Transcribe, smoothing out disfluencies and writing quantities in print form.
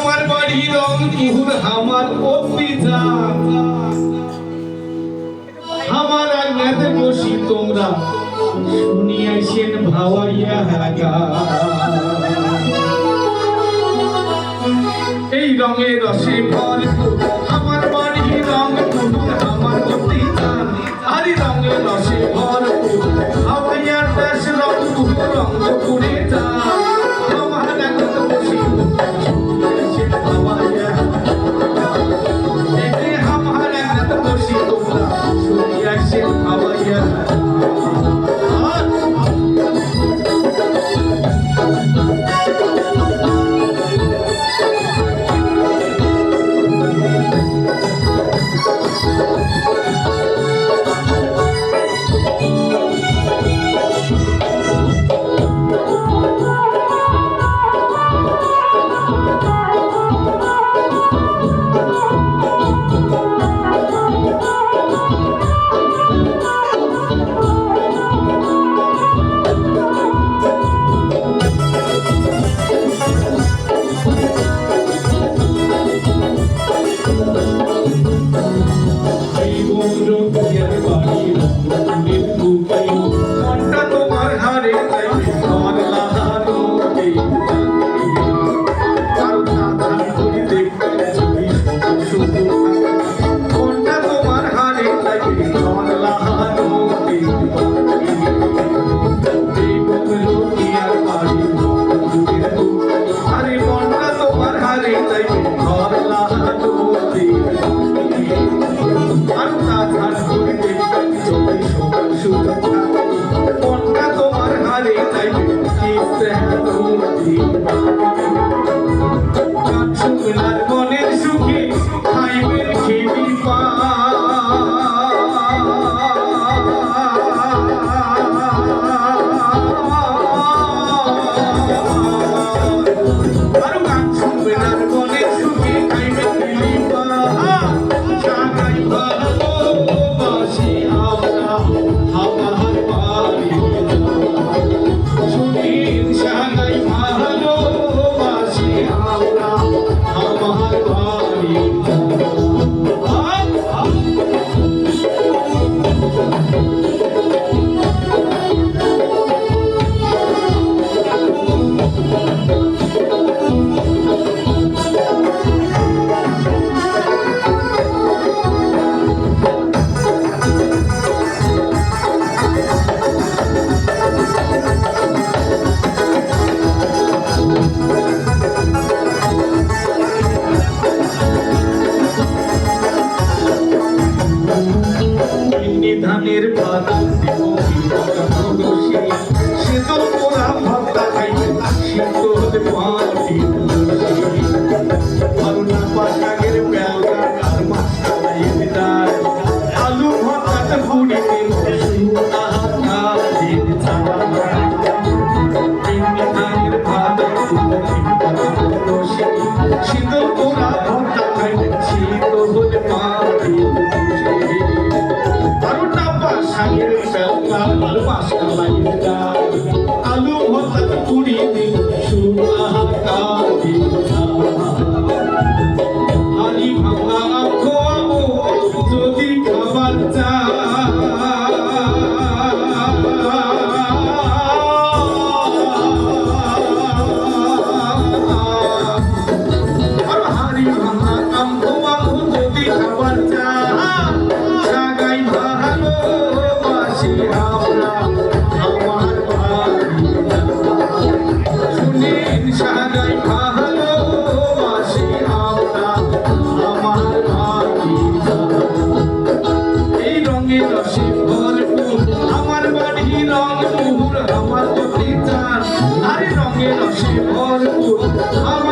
আমার বাড়ি রংপুর আমার অভিযান আমার আগ্রাতে বসি তোমরা শুনিয়াছেন ভাওয়াইয়া হাগা এই রঙের রসে ভরপুর আমার বাড়ি রংপুর আমার অভিযান আর রঙের রসে ভরপুর হাওয়াইয়ার দেশ রংপুর রংপুরে যান আমার আগ্রাতে বসি শুনিয়াছেন ভাওয়াইয়া আমার আগ্রাতে বসি তোমরা শুনিয়াছেন ভাওয়াইয়া মনের সুখে খাইবেন খেবি পা আর গান শুনবেন আর মনের সুখে খাইবেন খেবি পা সাগাই ভালোবাসি আমরা আমার বাড়ি শুনিন সাগাই ভালোবাসি আমরা আমার বাড়ি ধানের বাদল শীতল পোড়া ভক্তা খাইবে শীতল পাটি আলু পাশাগের বেলগা আর মাছটা বাইরে যায় আলু ভর্তাতে পুড়িতে ধানের বাদল শীতল পোড়া ভক্তা খাইবে শীতল পাটি আলু ভর্তা পুরি দিন হারি ভাঙা খোয়াবো যদি খাবার চা হারি ভাঙা কাম খোয়াবো যদি খাবার চা সাগাই ভালোবাসি আমরা আমার বাড়ি শুনিন সাগাই ভালোবাসি আমরা আমার বাড়ি এই রঙের রসে ভরপুর আমার বাড়ি রংপুর আমার অভিযান আরে রঙের রসে ভরপুর আমার